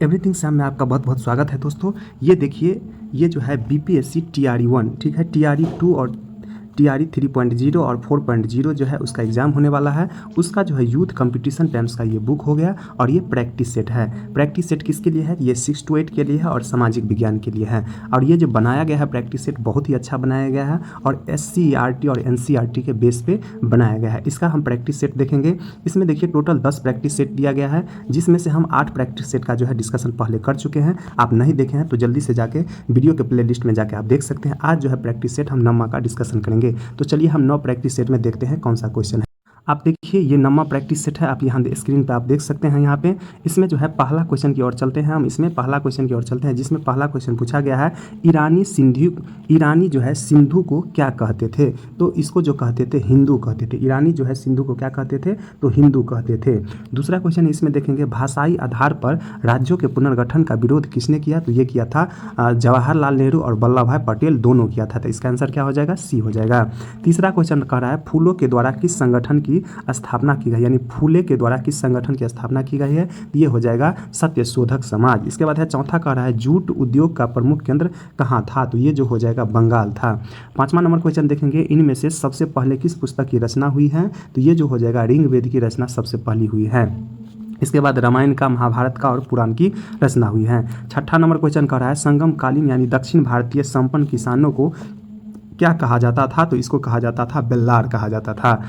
Everything Sam में आपका बहुत बहुत स्वागत है दोस्तों। ये देखिए, ये जो है बीपीएससी टीआरई 1, ठीक है, टीआरई 2 और टीआरई 3.0 और 4.0 जो है उसका एग्ज़ाम होने वाला है। उसका जो है यूथ कंपटीशन टाइम्स का ये बुक हो गया और ये प्रैक्टिस सेट है। प्रैक्टिस सेट किसके लिए है? ये 6 to 8 के लिए है और सामाजिक विज्ञान के लिए है। और ये जो बनाया गया है प्रैक्टिस सेट बहुत ही अच्छा बनाया गया है और SCERT और NCERT के बेस पे बनाया गया है। इसका हम प्रैक्टिस सेट देखेंगे। इसमें देखिए टोटल 10 प्रैक्टिस सेट दिया गया है, जिसमें से हम 8 प्रैक्टिस सेट का जो है डिस्कशन पहले कर चुके हैं। आप नहीं देखे हैं तो जल्दी से जाके वीडियो के प्ले लिस्ट में जाके आप देख सकते हैं। आज जो है प्रैक्टिस सेट हम नम्मा का डिस्कशन करेंगे। तो चलिए हम 9 प्रैक्टिस सेट में देखते हैं कौन सा क्वेश्चन है। आप देखिए ये नम्मा प्रैक्टिस सेट है, आप यहाँ स्क्रीन पे आप देख सकते हैं। यहाँ पे इसमें जो है पहला क्वेश्चन की ओर चलते हैं हम। इसमें पहला क्वेश्चन की ओर चलते हैं, जिसमें पहला क्वेश्चन पूछा गया है ईरानी जो है सिंधु को क्या कहते थे? तो इसको जो कहते थे हिंदू कहते थे। ईरानी जो है सिंधु को क्या कहते थे? तो हिंदू कहते थे। दूसरा क्वेश्चन इसमें देखेंगे, भाषाई आधार पर राज्यों के पुनर्गठन का विरोध किसने किया? तो ये किया था जवाहरलाल नेहरू और वल्लभ भाई पटेल दोनों किया था। तो इसका आंसर क्या हो जाएगा? सी हो जाएगा। तीसरा क्वेश्चन कह रहा है फूलों के द्वारा किस संगठन की स्थापना की गई, यानी फूले के द्वारा किस संगठन की स्थापना की गई है? ये हो जाएगा सत्य शोधक समाज। इसके बाद है चौथा कह रहा है जूट उद्योग का प्रमुख केंद्र कहाँ था? तो ये जो हो जाएगा बंगाल था। पांचवा नंबर क्वेश्चन देखेंगे, इनमें से सबसे पहले किस पुस्तक की रचना हुई है? तो ये जो हो जाएगा ऋग्वेद की रचना सबसे पहली हुई है। इसके बाद रामायण का, महाभारत का और पुराण की रचना हुई है। छठा नंबर क्वेश्चन कह रहा है संगमकालीन यानी दक्षिण भारतीय संपन्न किसानों को क्या कहा जाता था? तो इसको कहा जाता था बेल्लार कहा जाता था।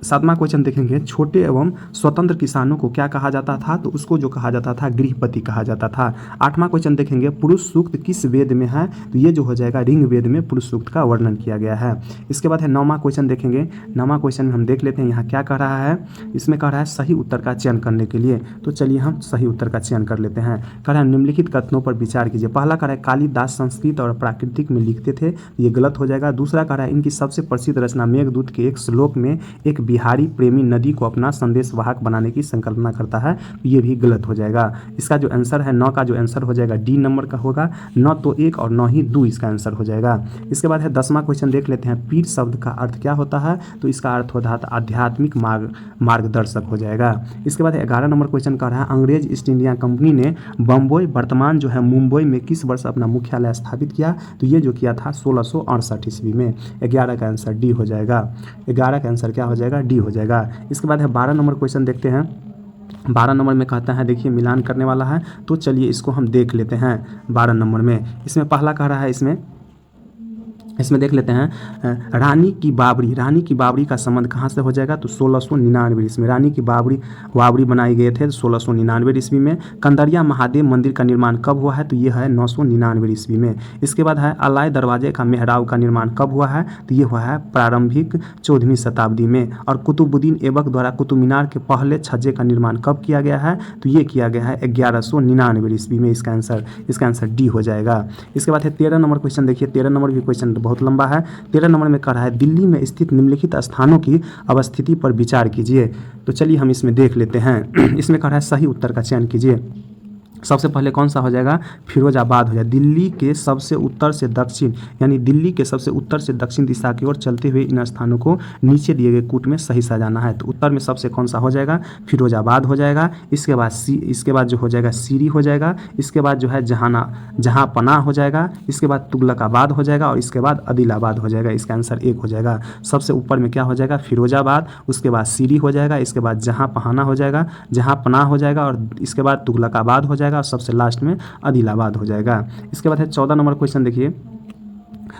सातवां क्वेश्चन देखेंगे, छोटे एवं स्वतंत्र किसानों को क्या कहा जाता था? तो उसको जो कहा जाता था गृहपति कहा जाता था। आठवां क्वेश्चन देखेंगे, पुरुष सूक्त किस वेद में है? तो ये जो हो जाएगा ऋग्वेद में पुरुष सूक्त का वर्णन किया गया है। इसके बाद है नौवां क्वेश्चन देखेंगे। नौवां क्वेश्चन में हम देख लेते हैं यहाँ क्या कह रहा है। इसमें कह रहा है सही उत्तर का चयन करने के लिए। तो चलिए हम सही उत्तर का चयन कर लेते हैं। कह रहा है निम्नलिखित कथनों पर विचार कीजिए। पहला कह रहा है कालिदास संस्कृत और प्राकृतिक में लिखते थे, ये गलत हो जाएगा। दूसरा कह रहा है इनकी सबसे प्रसिद्ध रचना मेघदूत के एक श्लोक में एक बिहारी प्रेमी नदी को अपना संदेश वाहक बनाने की संकल्पना करता है, ये भी गलत हो जाएगा। इसका जो आंसर है 9 का जो आंसर हो जाएगा डी नंबर का होगा। 9 तो 1 और 9 ही 2 इसका आंसर हो जाएगा। इसके बाद है 10वां क्वेश्चन देख लेते हैं, पीर शब्द का अर्थ क्या होता है? तो इसका अर्थ होता है आध्यात्मिक मार्गदर्शक हो जाएगा। इसके बाद 11 नंबर क्वेश्चन कह रहा है अंग्रेज ईस्ट इंडिया कंपनी ने बम्बई वर्तमान जो है मुंबई में किस वर्ष अपना मुख्यालय स्थापित किया? तो ये जो किया था 1668 ईस्वी में। 11 का आंसर डी हो जाएगा। 11 का आंसर क्या हो जाएगा? डी हो जाएगा। इसके बाद है 12 नंबर क्वेश्चन देखते हैं। 12 नंबर में कहता है देखिए मिलान करने वाला है, तो चलिए इसको हम देख लेते हैं। 12 नंबर में इसमें पहला कह रहा है, इसमें देख लेते हैं रानी की बाबरी का संबंध कहाँ से हो जाएगा? तो 1699 ईस्वी में रानी की बाबरी बनाई गए थे 1699 ईस्वी में। कंदरिया महादेव मंदिर का निर्माण कब हुआ है? तो ये है 999 ईस्वी में। इसके बाद है अलाय दरवाजे का मेहराब का निर्माण कब हुआ है? तो ये हुआ है प्रारंभिक 14वीं शताब्दी में। और कुतुबुद्दीन ऐबक द्वारा कुतुब मीनार के पहले छज्जे का निर्माण कब किया गया है? तो ये किया गया है 1199 ईस्वी में। इसका आंसर डी हो जाएगा। इसके बाद है 13 नंबर क्वेश्चन देखिए। 13 नंबर भी क्वेश्चन बहुत लंबा है। 13 नंबर में कह रहा है दिल्ली में स्थित निम्नलिखित स्थानों की अवस्थिति पर विचार कीजिए। तो चलिए हम इसमें देख लेते हैं। इसमें कह रहा है सही उत्तर का चयन कीजिए। सबसे पहले कौन सा हो जाएगा? फिरोजाबाद हो जाएगा। दिल्ली के सबसे उत्तर से दक्षिण, यानी दिल्ली के सबसे उत्तर से दक्षिण दिशा की ओर चलते हुए इन स्थानों को नीचे दिए गए कूट में सही सजाना है। तो उत्तर में सबसे कौन सा हो जाएगा? फिरोजाबाद हो जाएगा। इसके बाद जो हो जाएगा सीरी हो जाएगा। इसके बाद जो है जहांपनाह हो जाएगा। इसके बाद तुगलकाबाद हो जाएगा और इसके बाद आदिलाबाद हो जाएगा। इसका आंसर 1 हो जाएगा। सबसे ऊपर में क्या हो जाएगा? फिरोजाबाद, उसके बाद सीरी हो जाएगा, इसके बाद जहांपनाह हो जाएगा, जहांपनाह हो जाएगा और इसके बाद तुगलकाबाद हो जाएगा और सबसे लास्ट में आदिलाबाद हो जाएगा। इसके बाद है 14 नंबर क्वेश्चन देखिए।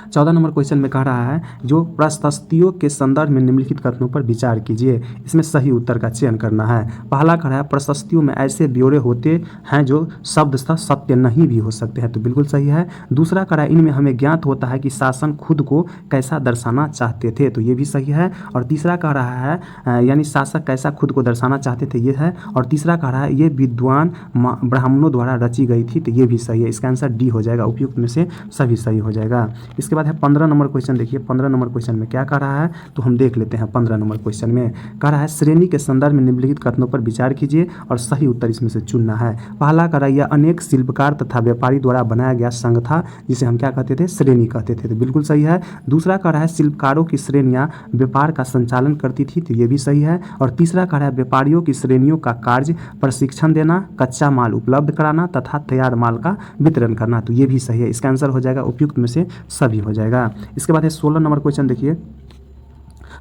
14 नंबर क्वेश्चन में कह रहा है जो प्रशस्तियों के संदर्भ में निम्नलिखित कथनों पर विचार कीजिए। इसमें सही उत्तर का चयन करना है। पहला कह रहा है प्रशस्तियों में ऐसे ब्यौरे होते हैं जो शब्दतः सत्य नहीं भी हो सकते हैं, तो बिल्कुल सही है। दूसरा कह रहा है इनमें हमें ज्ञात होता है कि शासन खुद को कैसा दर्शाना चाहते थे, तो ये भी सही है। और तीसरा कह रहा है यानी शासक कैसा खुद को दर्शाना चाहते थे, ये है। और तीसरा कह रहा है ये विद्वान ब्राह्मणों द्वारा रची गई थी, तो ये भी सही है। इसका आंसर डी हो जाएगा। उपयुक्त में से सभी सही हो जाएगा। इसके बाद है 15 नंबर क्वेश्चन। देखिए 15 नंबर क्वेश्चन में क्या कह रहा है, तो हम देख लेते हैं। 15 नंबर क्वेश्चन में कह रहा है श्रेणी के संदर्भ में निम्नलिखित कथनों पर विचार कीजिए और सही उत्तर इसमें से चुनना है। पहला कह रहा है यह अनेक शिल्पकार तथा व्यापारी द्वारा बनाया गया संघ था, जिसे हम क्या कहते थे, श्रेणी कहते थे, तो बिल्कुल सही है। दूसरा कह रहा है शिल्पकारों की श्रेणियां व्यापार का संचालन करती थी, तो ये भी सही है। और तीसरा कह रहा है व्यापारियों की श्रेणियों का कार्य प्रशिक्षण देना, कच्चा माल उपलब्ध कराना तथा तैयार माल का वितरण करना, तो ये भी सही है। इसका आंसर हो जाएगा उपयुक्त में से सभी हो जाएगा। इसके बाद है 16 नंबर क्वेश्चन। देखिए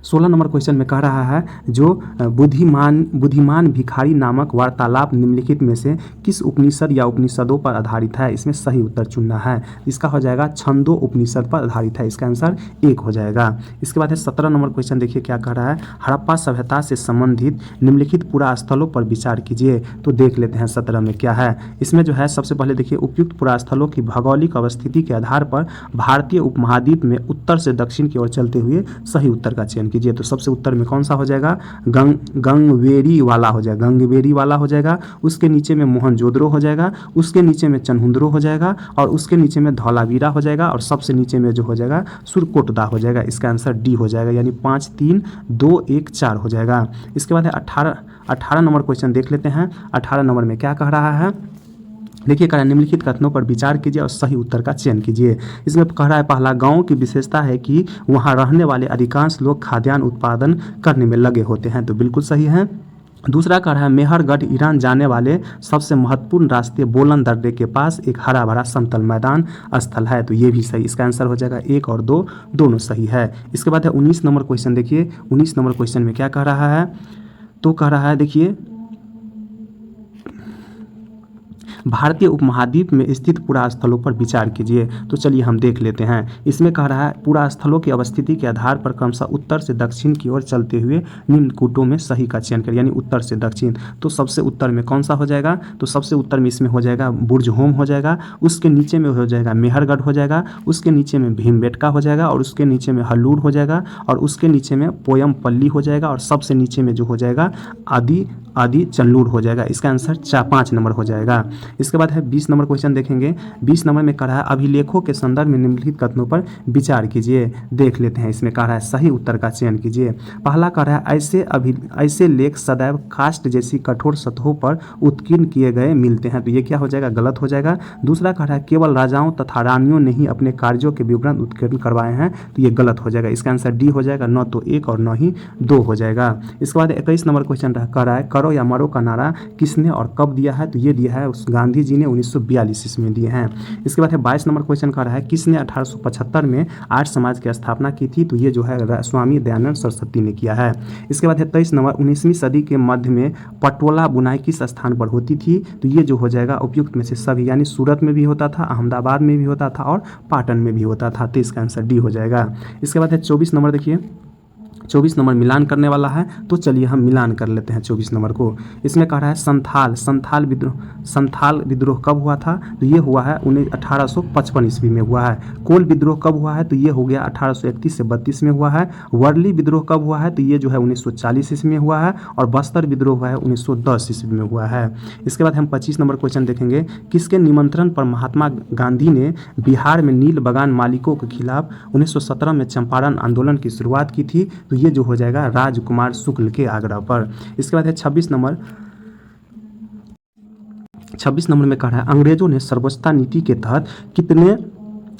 16 नंबर क्वेश्चन में कह रहा है जो बुद्धिमान भिखारी नामक वार्तालाप निम्नलिखित में से किस उपनिषद या उपनिषदों पर आधारित है, इसमें सही उत्तर चुनना है। इसका हो जाएगा छंदो उपनिषद पर आधारित है, इसका आंसर 1 हो जाएगा। इसके बाद है 17 नंबर क्वेश्चन। देखिए क्या कह रहा है, हड़प्पा सभ्यता से संबंधित निम्नलिखित पुरास्थलों पर विचार कीजिए, तो देख लेते हैं 17 में क्या है। इसमें जो है सबसे पहले देखिए उपयुक्त पुरास्थलों की भौगोलिक अवस्थिति के आधार पर भारतीय उपमहाद्वीप में उत्तर से दक्षिण की ओर चलते हुए सही उत्तर का चयन कीजिए, तो सबसे उत्तर में कौन सा हो जाएगा, गंगवेरी वाला हो जाएगा, गंगवेरी वाला हो जाएगा। उसके नीचे में मोहनजोदड़ो हो जाएगा, उसके नीचे में चनहुंदरो हो जाएगा और उसके नीचे में धौलावीरा हो जाएगा और सबसे नीचे में जो हो जाएगा सुरकोटदा हो जाएगा। इसका आंसर डी हो जाएगा, यानी 5 3 2 1 4 हो जाएगा। इसके बाद है 18 नंबर क्वेश्चन देख लेते हैं। 18 नंबर में क्या कह रहा है, देखिए कह रहा है निम्नलिखित कथनों पर विचार कीजिए और सही उत्तर का चयन कीजिए। इसमें कह रहा है पहला, गांव की विशेषता है कि वहां रहने वाले अधिकांश लोग खाद्यान्न उत्पादन करने में लगे होते हैं, तो बिल्कुल सही है। दूसरा कह रहा है मेहरगढ़ ईरान जाने वाले सबसे महत्वपूर्ण रास्ते बोलन दर्रे के पास एक हरा भरा समतल मैदान स्थल है, तो ये भी सही। इसका आंसर हो जाएगा 1 और 2 दोनों सही है। इसके बाद है 19 नंबर क्वेश्चन। देखिए 19 नंबर क्वेश्चन में क्या कह रहा है, तो कह रहा है देखिए भारतीय उपमहाद्वीप में स्थित पुरास्थलों पर विचार कीजिए, तो चलिए हम देख लेते हैं। इसमें कह रहा है पुरास्थलों की अवस्थिति के आधार पर क्रमशः उत्तर से दक्षिण की ओर चलते हुए निम्न कूटों में सही का चयन करें, यानी उत्तर से दक्षिण। तो सबसे उत्तर में कौन सा हो जाएगा, तो सबसे उत्तर में इसमें हो जाएगा बुर्जहोम हो जाएगा, उसके नीचे में हो जाएगा मेहरगढ़ हो जाएगा, उसके नीचे में भीमबेटका हो जाएगा और उसके नीचे में हल्लूर हो जाएगा और उसके नीचे में पोयमपल्ली हो जाएगा और सबसे नीचे में जो हो जाएगा आदि चन्नूर हो जाएगा। इसका आंसर 5 नंबर हो जाएगा। इसके बाद है 20 नंबर क्वेश्चन देखेंगे। 20 नंबर में कह रहा है अभिलेखों के संदर्भ में निम्नलिखित कथनों पर विचार कीजिए, देख लेते हैं। इसमें कह रहा है सही उत्तर का चयन कीजिए। पहला कह रहा है ऐसे लेख सदैव काष्ठ जैसी कठोर सतहों पर उत्कीर्ण किए गए मिलते हैं, तो ये क्या हो जाएगा, गलत हो जाएगा। दूसरा कह रहा है केवल राजाओं तथा रानियों ने ही अपने कार्यों के विवरण उत्कीर्ण करवाए हैं, तो ये गलत हो जाएगा। इसका आंसर डी हो जाएगा, न तो 1 और न ही 2 हो जाएगा। इसके बाद 21 नंबर क्वेश्चन कह रहा है करो या मरो का नारा किसने और कब दिया है, तो ये दिया है उस गांधी जी ने 1942 ईस्वी में दिए हैं। इसके बाद है 22 नंबर क्वेश्चन कह रहा है किसने 1875 में आर्य समाज की स्थापना की थी, तो ये जो है स्वामी दयानंद सरस्वती ने किया है। इसके बाद है 23 नंबर 19वीं सदी के मध्य में पटोला बुनाई किस स्थान पर होती थी, तो ये जो हो जाएगा उपयुक्त में से सभी, यानी सूरत में भी होता था, अहमदाबाद में भी होता था और पाटन में भी होता था, तो इसका आंसर डी हो जाएगा। इसके बाद है 24 नंबर। देखिए 24 नंबर मिलान करने वाला है, तो चलिए हम मिलान कर लेते हैं 24 नंबर को। इसमें कह रहा है संथाल विद्रोह कब हुआ था, तो ये हुआ है 1855 ईस्वी में हुआ है। कोल विद्रोह कब हुआ है, तो ये हो गया 1831 से 32 में हुआ है। वर्ली विद्रोह कब हुआ है, तो ये जो है 1940 ईस्वी में हुआ है और बस्तर विद्रोह हुआ है 1910 ईस्वी में हुआ है। इसके बाद हम 25 नंबर क्वेश्चन देखेंगे। किसके निमंत्रण पर महात्मा गांधी ने बिहार में नील बगान मालिकों के खिलाफ 1917 में चंपारण आंदोलन की शुरुआत की थी, तो ये जो हो जाएगा राजकुमार शुक्ल के आग्रह पर। इसके बाद है 26 नंबर में कह रहा है अंग्रेजों ने सर्वोच्चता नीति के तहत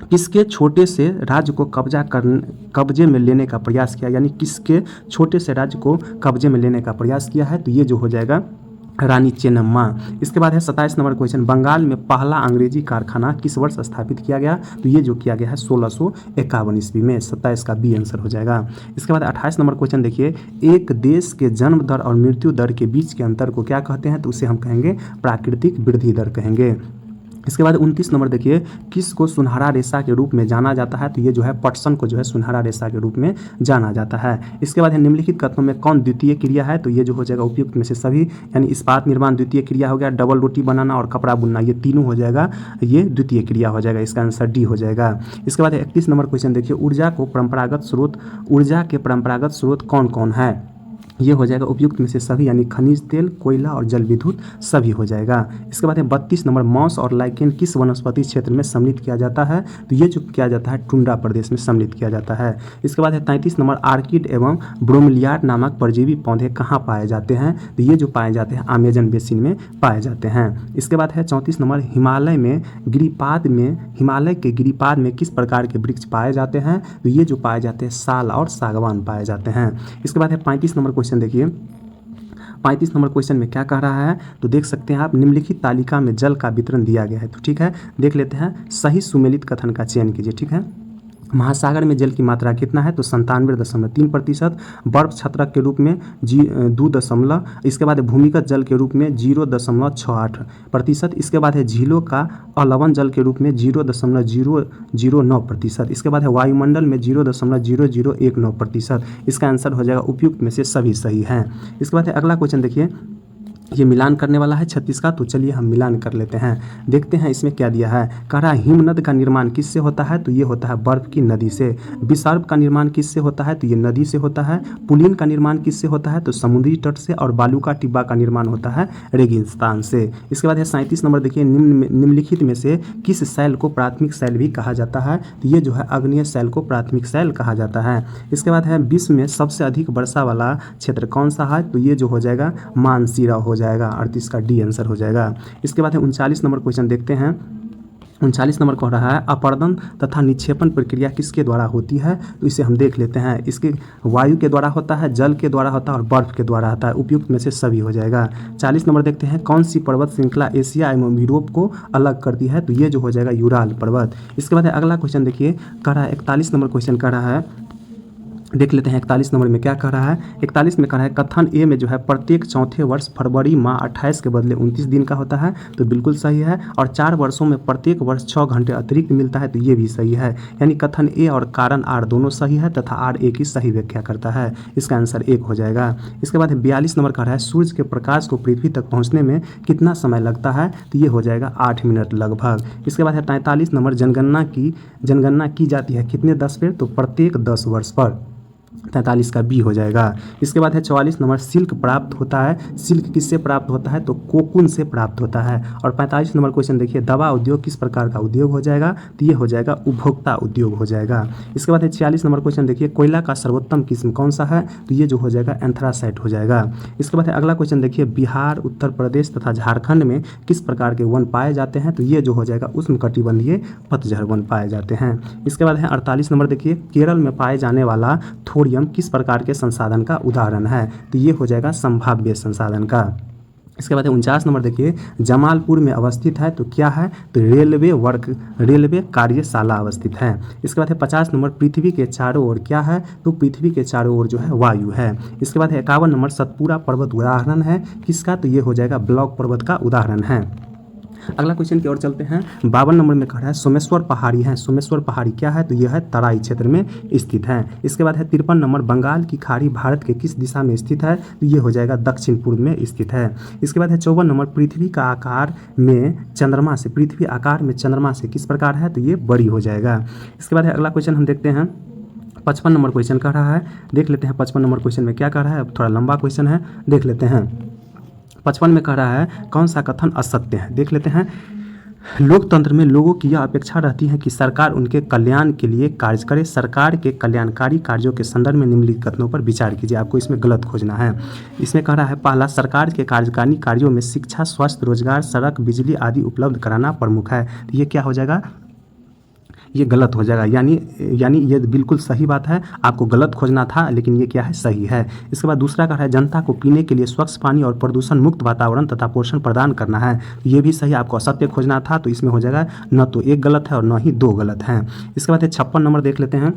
किसके छोटे से राज्य को कब्जे में लेने का प्रयास किया, यानी किसके छोटे से राज्य को कब्जे में लेने का प्रयास किया है, तो ये जो हो जाएगा रानी चेन्नम्मा। इसके बाद है 27 नंबर क्वेश्चन। बंगाल में पहला अंग्रेजी कारखाना किस वर्ष स्थापित किया गया, तो ये जो किया गया है 1651 ईस्वी में। 27 का बी आंसर हो जाएगा। इसके बाद 28 नंबर क्वेश्चन देखिए। एक देश के जन्म दर और मृत्यु दर के बीच के अंतर को क्या कहते हैं, तो उसे हम कहेंगे प्राकृतिक वृद्धि दर कहेंगे। इसके बाद 29 नंबर देखिए। किस को सुनहरा रेशा के रूप में जाना जाता है, तो ये जो है पटसन को जो है सुनहरा रेशा के रूप में जाना जाता है। इसके बाद है निम्नलिखित कथनों में कौन द्वितीय क्रिया है, तो ये जो हो जाएगा उपयुक्त में से सभी, यानी इस्पात निर्माण द्वितीय क्रिया हो गया, डबल रोटी बनाना और कपड़ा बुनना, ये तीनों हो जाएगा, ये द्वितीय क्रिया हो जाएगा। इसका आंसर डी हो जाएगा। इसके बाद 31 नंबर क्वेश्चन देखिए। ऊर्जा के परंपरागत स्रोत कौन कौन है, ये हो जाएगा उपयुक्त में से सभी, यानी खनिज तेल, कोयला और जल विद्युत सभी हो जाएगा। इसके बाद है 32 नंबर, मॉस और लाइकेन किस वनस्पति क्षेत्र में सम्मिलित किया जाता है? तो ये जो किया जाता है टुंड्रा प्रदेश में सम्मिलित किया जाता है। इसके बाद है 33 नंबर, आर्किड एवं ब्रोमेलियाड नामक परजीवी पौधे कहाँ पाए जाते हैं? तो ये जो पाए जाते हैं अमेजन बेसिन में पाए जाते हैं। इसके बाद है 34 नंबर, हिमालय के गिरिपाद में किस प्रकार के वृक्ष पाए जाते हैं? तो ये जो पाए जाते हैं साल और सागवान पाए जाते हैं। इसके बाद है 35 नंबर क्वेश्चन देखिए, 35 नंबर क्वेश्चन में क्या कह रहा है? तो देख सकते हैं आप, निम्नलिखित तालिका में जल का वितरण दिया गया है। तो ठीक है, देख लेते हैं, सही सुमेलित कथन का चयन कीजिए। ठीक है, महासागर में जल की मात्रा कितना है? तो 97.3%। बर्फ छत्रक के रूप में 2 इसके बाद भूमिगत जल के रूप में 0.68%। इसके बाद है झीलों का अलवण जल के रूप में 0.009%। इसके बाद है वायुमंडल में 0.0019%। इसका आंसर हो जाएगा उपयुक्त में से सभी सही हैं। इसके बाद है अगला क्वेश्चन देखिए, ये मिलान करने वाला है 36 का, तो चलिए हम मिलान कर लेते हैं। देखते हैं इसमें क्या दिया है। कह रहा है हिमनद का निर्माण किससे होता है? तो ये होता है बर्फ की नदी से। विसर्प का निर्माण किससे होता है? तो ये नदी से होता है। पुलिन का निर्माण किससे होता है? तो समुद्री तट से। और बालू का टिब्बा का निर्माण होता है रेगिस्तान से। इसके बाद है 37 नंबर देखिए, निम्नलिखित में से किस शैल को प्राथमिक शैल भी कहा जाता है? तो ये जो है अग्नेय शैल को प्राथमिक शैल कहा जाता है। इसके बाद है विश्व में सबसे अधिक वर्षा वाला क्षेत्र कौन सा है? तो ये जो हो जाएगा मानसीरा हो जाएगा। 38 का डी आंसर हो जाएगा। इसके बाद है 39 नंबर क्वेश्चन देखते हैं। 39 नंबर कह रहा है अपरदन तथा निक्षेपण प्रक्रिया किसके द्वारा होती है? तो इसे हम देख लेते हैं। इसके वायु के द्वारा होता है, जल के द्वारा होता है और बर्फ के द्वारा होता है। उपयुक्त में से सभी हो जाएगा। 40 नंबर देखते हैं, कौन सी पर्वत श्रृंखला एशिया एवं यूरोप को अलग करती है? तो ये जो हो जाएगा यूराल पर्वत। इसके बाद है अगला क्वेश्चन देखिए, कह रहा है 41 नंबर क्वेश्चन कह रहा है, देख लेते हैं 41 नंबर में क्या कह रहा है। 41 में कह रहा है कथन ए में जो है प्रत्येक चौथे वर्ष फरवरी माह 28 के बदले 29 दिन का होता है। तो बिल्कुल सही है। और 4 वर्षों में प्रत्येक वर्ष 6 घंटे अतिरिक्त मिलता है। तो ये भी सही है। यानी कथन ए और कारण आर दोनों सही है तथा आर ए की सही व्याख्या करता है। इसका आंसर 1 हो जाएगा। इसके बाद 42 नंबर कह रहा है सूर्य के प्रकाश को पृथ्वी तक पहुँचने में कितना समय लगता है? तो ये हो जाएगा 8 मिनट लगभग। इसके बाद है 43 नंबर, जनगणना की जाती है कितने 10 पे? तो प्रत्येक 10 वर्ष पर। 43 का बी हो जाएगा। इसके बाद है 44 नंबर, सिल्क प्राप्त होता है, सिल्क किससे प्राप्त होता है? तो कोकून से प्राप्त होता है। और 45 नंबर क्वेश्चन देखिए, दवा उद्योग किस प्रकार का उद्योग हो जाएगा? तो ये हो जाएगा उपभोक्ता उद्योग हो जाएगा। इसके बाद है 46 नंबर क्वेश्चन देखिए, कोयला का सर्वोत्तम किस्म कौन सा है? तो ये जो हो जाएगा एंथ्रासाइट हो जाएगा। इसके बाद है अगला क्वेश्चन देखिए, बिहार, उत्तर प्रदेश तथा झारखंड में किस प्रकार के वन पाए जाते हैं? तो ये जो हो जाएगा उष्णकटिबंधीय पतझड़ वन पाए जाते हैं। इसके बाद है 48 नंबर देखिए, केरल में पाए जाने वाला थोरियम किस प्रकार के संसाधन का उदाहरण है? तो ये हो जाएगा संभाव्य संसाधन का। इसके बाद 49 नंबर देखिए, जमालपुर में अवस्थित है। तो क्या है? तो रेलवे कार्यशाला अवस्थित है। इसके बाद है 50 नंबर, पृथ्वी के चारों ओर क्या है? तो पृथ्वी के चारों ओर जो है वायु है। इसके बाद है 51 नंबर, सतपुरा पर्वत उदाहरण है किसका? तो ये हो जाएगा ब्लॉक पर्वत का उदाहरण है। अगला क्वेश्चन की ओर चलते हैं। 52 नंबर में कह रहा है सोमेश्वर पहाड़ी है। सोमेश्वर पहाड़ी क्या है? तो यह है तराई क्षेत्र में स्थित है। इसके बाद है 53 नंबर, बंगाल की खाड़ी भारत के किस दिशा में स्थित है? तो ये हो जाएगा दक्षिण पूर्व में स्थित है। इसके बाद है 54 नंबर, पृथ्वी आकार में चंद्रमा से किस प्रकार है? तो ये बड़ी हो जाएगा। इसके बाद है अगला क्वेश्चन हम देखते हैं। 55 नंबर क्वेश्चन कह रहा है, देख लेते हैं 55 नंबर क्वेश्चन में क्या कह रहा है। अब थोड़ा लंबा क्वेश्चन है, देख लेते हैं। 55 में कह रहा है कौन सा कथन असत्य है? देख लेते हैं। लोकतंत्र में लोगों की यह अपेक्षा रहती है कि सरकार उनके कल्याण के लिए कार्य करे। सरकार के कल्याणकारी कार्यों के संदर्भ में निम्नलिखित कथनों पर विचार कीजिए। आपको इसमें गलत खोजना है। इसमें कह रहा है पहला, सरकार के कार्यकारी कार्यों में शिक्षा, स्वास्थ्य, रोजगार, सड़क, बिजली आदि उपलब्ध कराना प्रमुख है। तो ये क्या हो जाएगा? ये गलत हो जाएगा। यानी ये बिल्कुल सही बात है, आपको गलत खोजना था, लेकिन ये क्या है? सही है। इसके बाद दूसरा कह रहा है जनता को पीने के लिए स्वच्छ पानी और प्रदूषण मुक्त वातावरण तथा पोषण प्रदान करना है। ये भी सही, आपको असत्य खोजना था, तो इसमें हो जाएगा न तो 1 गलत है और न ही 2 गलत हैं। इसके बाद 56 नंबर देख लेते हैं।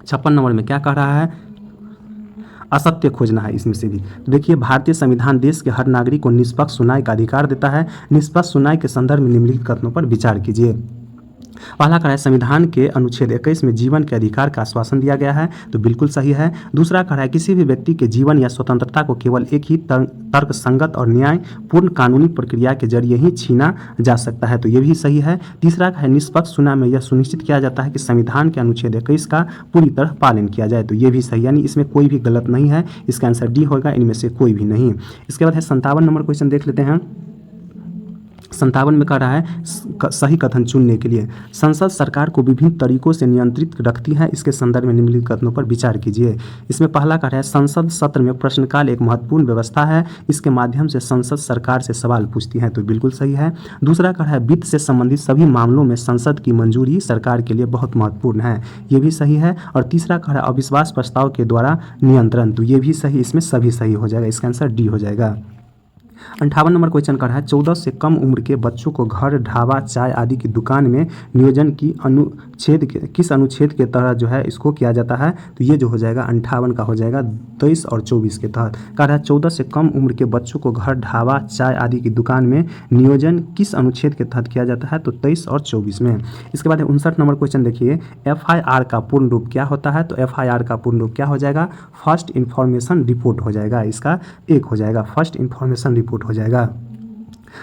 56 नंबर में क्या कह रहा है? असत्य खोजना है इसमें से भी। देखिए, भारतीय संविधान देश के हर नागरिक को निष्पक्ष सुनवाई का अधिकार देता है। निष्पक्ष सुनवाई के संदर्भ में निम्नलिखित कथनों पर विचार कीजिए। पहला कड़ा है संविधान के अनुच्छेद 21 में जीवन के अधिकार का आश्वासन दिया गया है, तो बिल्कुल सही है। दूसरा कड़ा है किसी भी व्यक्ति के जीवन या स्वतंत्रता को केवल एक ही तर्क संगत और न्यायपूर्ण कानूनी प्रक्रिया के जरिए ही छीना जा सकता है, तो ये भी सही है। तीसरा है निष्पक्ष चुनाव में यह सुनिश्चित किया जाता है कि संविधान के अनुच्छेद 21 का पूरी तरह पालन किया जाए, तो ये भी सही, यानी इसमें कोई भी गलत नहीं है। इसका आंसर डी होगा, इनमें से कोई भी नहीं। इसके बाद है 57 नंबर क्वेश्चन देख लेते हैं। 57 में कह रहा है सही कथन चुनने के लिए संसद सरकार को विभिन्न तरीकों से नियंत्रित रखती है, इसके संदर्भ में निम्नलिखित कथनों पर विचार कीजिए। इसमें पहला कह रहा है संसद सत्र में प्रश्नकाल एक महत्वपूर्ण व्यवस्था है, इसके माध्यम से संसद सरकार से सवाल पूछती है, तो बिल्कुल सही है। दूसरा कह रहा है वित्त से संबंधित सभी मामलों में संसद की मंजूरी सरकार के लिए बहुत महत्वपूर्ण है, ये भी सही है। और तीसरा कह रहा है अविश्वास प्रस्ताव के द्वारा नियंत्रण, तो ये भी सही, इसमें सभी सही हो जाएगा, इसका आंसर डी हो जाएगा। 58 नंबर क्वेश्चन का है 14 से कम उम्र के बच्चों को घर, ढाबा, चाय आदि की दुकान में नियोजन की किस अनुच्छेद के तहत जो है इसको किया जाता है, तो ये जो हो जाएगा 58 का हो जाएगा 23 और 24 के तहत। कह रहा है 14 से कम उम्र के बच्चों को घर, ढाबा, चाय आदि की दुकान में नियोजन किस अनुच्छेद के तहत किया जाता है, तो 23 और 24 में। इसके बाद 59 नंबर क्वेश्चन देखिए FIR का पूर्ण रूप क्या होता है, तो FIR का पूर्ण रूप क्या हो जाएगा, फर्स्ट इन्फॉर्मेशन रिपोर्ट हो जाएगा, इसका एक हो जाएगा, फर्स्ट इन्फॉर्मेशन रिपोर्ट हो जाएगा।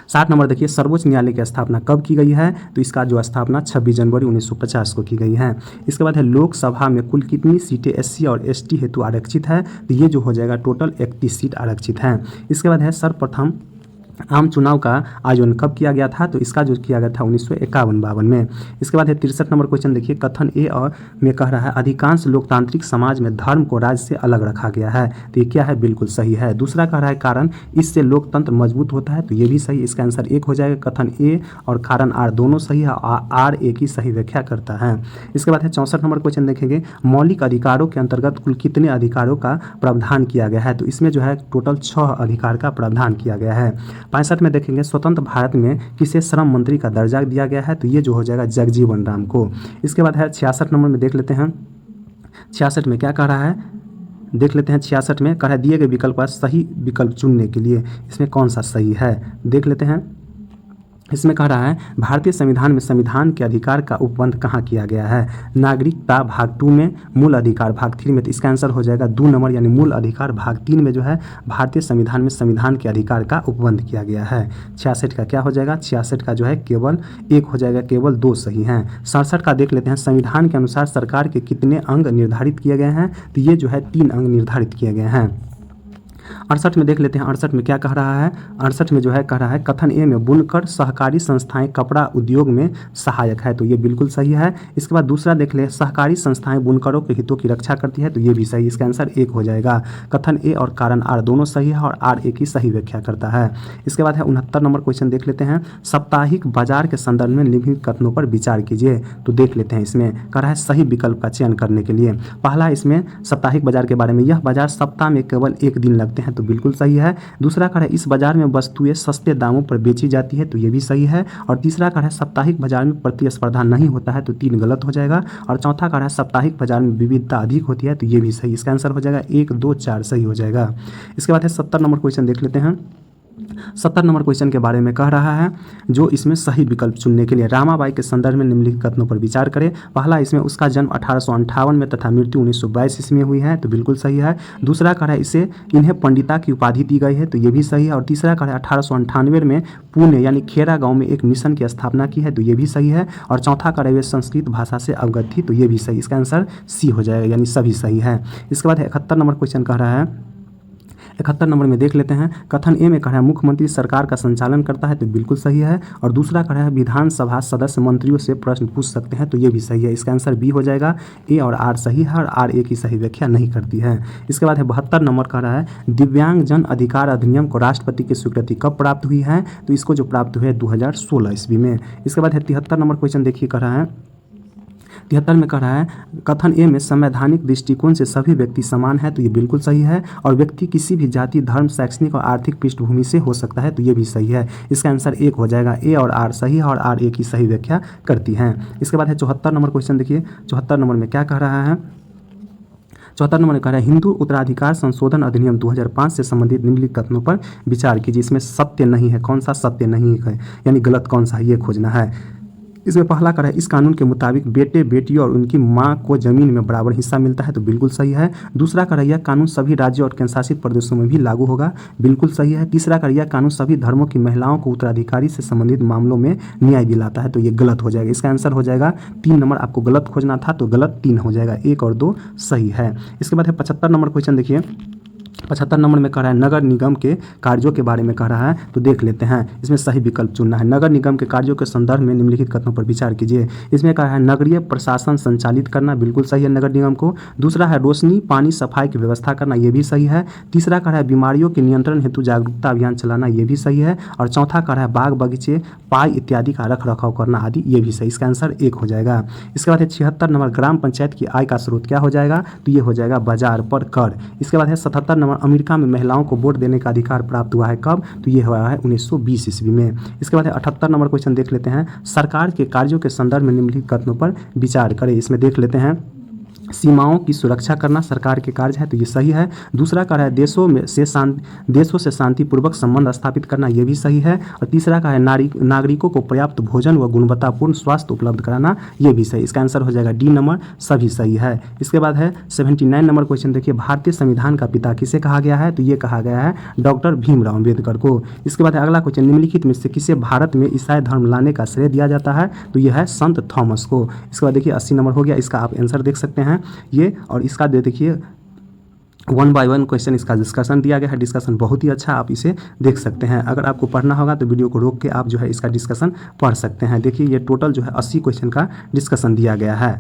60 नंबर देखिए सर्वोच्च न्यायालय की स्थापना कब की गई है, तो इसका जो स्थापना 26 जनवरी 1950 को की गई है। इसके बाद है लोकसभा में कुल कितनी सीटें SC और ST हेतु आरक्षित है, तो ये जो हो जाएगा टोटल 31 सीट आरक्षित है। इसके बाद है सर्वप्रथम आम चुनाव का आयोजन कब किया गया था, तो इसका जो किया गया था 1951-52 में। इसके बाद है 63 नंबर क्वेश्चन देखिए कथन ए और में कह रहा है अधिकांश लोकतांत्रिक समाज में धर्म को राज्य से अलग रखा गया है, तो ये क्या है, बिल्कुल सही है। दूसरा कह रहा है कारण इससे लोकतंत्र मजबूत होता है, तो ये भी सही, इसका आंसर एक हो जाएगा। कथन ए और कारण आर दोनों सही है, आर एक ही सही व्याख्या करता है। इसके बाद है 64 नंबर क्वेश्चन देखेंगे मौलिक अधिकारों के अंतर्गत कुल कितने अधिकारों का प्रावधान किया गया है, तो इसमें जो है टोटल 6 अधिकार का प्रावधान किया गया है। 65 में देखेंगे स्वतंत्र भारत में किसे श्रम मंत्री का दर्जा दिया गया है, तो ये जो हो जाएगा जगजीवन राम को। इसके बाद है 66 नंबर में देख लेते हैं 66 में क्या कह रहा है, देख लेते हैं 66 में कह रहा है दिए गए विकल्प का सही विकल्प चुनने के लिए इसमें कौन सा सही है, देख लेते हैं। इसमें कह रहा है भारतीय संविधान में संविधान के अधिकार का उपबंध कहाँ किया गया है, नागरिकता भाग 2 में, मूल अधिकार भाग 3 में, तो इसका आंसर हो जाएगा 2 नंबर, यानी मूल अधिकार भाग 3 में जो है भारतीय संविधान में संविधान के अधिकार का उपबंध किया गया है। 66 का क्या हो जाएगा, 66 का जो है केवल एक हो जाएगा, केवल 2 सही हैं। 67 का देख लेते हैं संविधान के अनुसार सरकार के कितने अंग निर्धारित किए गए हैं, तो ये जो है 3 अंग निर्धारित किए गए हैं। 68 में देख लेते हैं 68 में क्या कह रहा है, 68 में जो है कह रहा है कथन ए में बुनकर सहकारी संस्थाएं कपड़ा उद्योग में सहायक है, तो ये बिल्कुल सही है। इसके बाद दूसरा देख ले सहकारी संस्थाएं बुनकरों के हितों की रक्षा करती है, तो ये भी सही, इसका आंसर एक हो जाएगा। कथन ए और कारण आर दोनों सही है और आर एक ही सही व्याख्या करता है। इसके बाद है 69 नंबर क्वेश्चन देख लेते हैं साप्ताहिक बाजार के संदर्भ में निम्नलिखित कथनों पर विचार कीजिए, तो देख लेते हैं। इसमें कह रहा है सही विकल्प का चयन करने के लिए पहला इसमें साप्ताहिक बाजार के बारे में, यह बाजार सप्ताह में केवल एक दिन लगते हैं, तो बिल्कुल सही है। दूसरा कह रहा है इस बाजार में वस्तुएं सस्ते दामों पर बेची जाती है, तो ये भी सही है। और तीसरा कह रहा है साप्ताहिक बाजार में प्रतिस्पर्धा नहीं होता है, तो 3 गलत हो जाएगा। और चौथा कह रहा है साप्ताहिक बाजार में विविधता अधिक होती है, तो ये भी सही, इसका आंसर हो जाएगा 1, 2, 4 सही हो जाएगा। इसके बाद है 70 नंबर क्वेश्चन देख लेते हैं। 70 नंबर क्वेश्चन के बारे में कह रहा है जो इसमें सही विकल्प चुनने के लिए रामाबाई के संदर्भ में निम्नलिखित कथनों पर विचार करें। पहला इसमें उसका जन्म 1858 में तथा मृत्यु 1922 ईस्वी में हुई है, तो बिल्कुल सही है। दूसरा कह रहा है इसे इन्हें पंडिता की उपाधि दी गई है, तो ये भी सही है। और तीसरा कह रहा है 1898 में पुणे यानी खेरा गांव में एक मिशन की स्थापना की है, तो ये भी सही है। और चौथा कह रहा है वे संस्कृत भाषा से अवगत थी, तो ये भी सही, इसका आंसर सी हो जाएगा, यानी सभी सही है। इसके बाद 71 नंबर क्वेश्चन कह रहा है 71 नंबर में देख लेते हैं कथन ए में कह रहा है मुख्यमंत्री सरकार का संचालन करता है, तो बिल्कुल सही है। और दूसरा कह रहा है विधानसभा सदस्य मंत्रियों से प्रश्न पूछ सकते हैं, तो ये भी सही है, इसका आंसर बी हो जाएगा। ए और आर सही है और आर एक ही सही व्याख्या नहीं करती है। इसके बाद है 72 नंबर कह रहा है दिव्यांग जन अधिकार अधिनियम को राष्ट्रपति की स्वीकृति कब प्राप्त हुई है, तो इसको जो प्राप्त हुई है 2016 ईस्वी में। इसके बाद है 73 नंबर क्वेश्चन देखिए कह रहा है 73 में कह रहा है कथन ए में संवैधानिक दृष्टिकोण से सभी व्यक्ति समान है, तो ये बिल्कुल सही है। और व्यक्ति किसी भी जाति, धर्म, शैक्षणिक और आर्थिक पृष्ठभूमि से हो सकता है, तो ये भी सही है, इसका आंसर एक हो जाएगा। ए और आर सही है और आर एक ही सही व्याख्या करती हैं। इसके बाद है 74 नंबर क्वेश्चन देखिए 74 नंबर में क्या कह रहा है 74 नंबर में कह रहा है हिंदू उत्तराधिकार संशोधन अधिनियम 2005 से संबंधित निम्नलिखित कथनों पर विचार कीजिए। इसमें सत्य नहीं है, कौन सा सत्य नहीं है, यानी गलत कौन सा है ये खोजना है। इसमें पहला करा है, इस कानून के मुताबिक बेटे बेटी और उनकी मां को जमीन में बराबर हिस्सा मिलता है, तो बिल्कुल सही है। दूसरा करा, यह कानून सभी राज्यों और केंद्र शासित प्रदेशों में भी लागू होगा, बिल्कुल सही है। तीसरा करा, यह कानून सभी धर्मों की महिलाओं को उत्तराधिकारी से संबंधित मामलों में न्याय दिलाता है, तो ये गलत हो जाएगा। इसका आंसर हो जाएगा 3 नंबर, आपको गलत खोजना था तो गलत 3 हो जाएगा, 1 और 2 सही है। इसके बाद है 75 नंबर क्वेश्चन, देखिए 75 नंबर में कह रहा है नगर निगम के कार्यों के बारे में कह रहा है, तो देख लेते हैं। इसमें सही विकल्प चुनना है। नगर निगम के कार्यों के संदर्भ में निम्नलिखित कथनों पर विचार कीजिए। इसमें कह रहा है नगरीय प्रशासन संचालित करना, बिल्कुल सही है नगर निगम को। दूसरा है रोशनी पानी सफाई की व्यवस्था करना, ये भी सही है। तीसरा कह रहा है बीमारियों के नियंत्रण हेतु जागरूकता अभियान चलाना, ये भी सही है। और चौथा कह रहा है बाग बगीचे पाई इत्यादि का रख रखाव करना आदि, ये भी सही। इसका आंसर 1 हो जाएगा। इसके बाद है 76 नंबर, ग्राम पंचायत की आय का स्रोत क्या हो जाएगा, तो ये हो जाएगा बाजार पर कर। इसके बाद है 77 नंबर, अमेरिका में महिलाओं को वोट देने का अधिकार प्राप्त हुआ है कब, तो ये हुआ है 1920 ईस्वी में। इसके बाद है 78 नंबर क्वेश्चन, देख लेते हैं। सरकार के कार्यों के संदर्भ में निम्नलिखित कथनों पर विचार करें। इसमें देख लेते हैं, सीमाओं की सुरक्षा करना सरकार के कार्य है, तो ये सही है। दूसरा कार्य है देशों से शांतिपूर्वक संबंध स्थापित करना, ये भी सही है। और तीसरा का है नागरिकों को पर्याप्त भोजन व गुणवत्तापूर्ण स्वास्थ्य उपलब्ध कराना, ये भी सही। इसका आंसर हो जाएगा डी नंबर, सभी सही है। इसके बाद है 79 नंबर क्वेश्चन, देखिए भारतीय संविधान का पिता किसे कहा गया है, तो ये कहा गया है डॉक्टर भीमराव अम्बेडकर को। इसके बाद अगला क्वेश्चन, निम्नलिखित में से किसे भारत में ईसाई धर्म लाने का श्रेय दिया जाता है, तो यह है संत थॉमस को। इसके बाद देखिए 80 नंबर हो गया, इसका आप आंसर देख सकते हैं ये। और इसका देखिए 1 बाय 1 क्वेश्चन इसका डिस्कशन दिया गया है। डिस्कशन बहुत ही अच्छा, आप इसे देख सकते हैं। अगर आपको पढ़ना होगा तो वीडियो को रोक के आप जो है इसका डिस्कशन पढ़ सकते हैं। देखिए ये टोटल जो है 80 क्वेश्चन का डिस्कशन दिया गया है।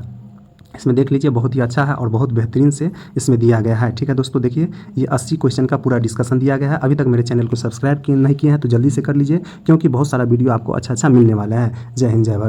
इसमें देख लीजिए, बहुत ही अच्छा है और बहुत बेहतरीन से इसमें दिया गया है। ठीक है दोस्तों, देखिए ये 80 क्वेश्चन का पूरा डिस्कशन दिया गया है। अभी तक मेरे चैनल को सब्सक्राइब नहीं किए हैं तो जल्दी से कर लीजिए, क्योंकि बहुत सारा वीडियो आपको अच्छा मिलने वाला है। जय हिंद, जय भारत।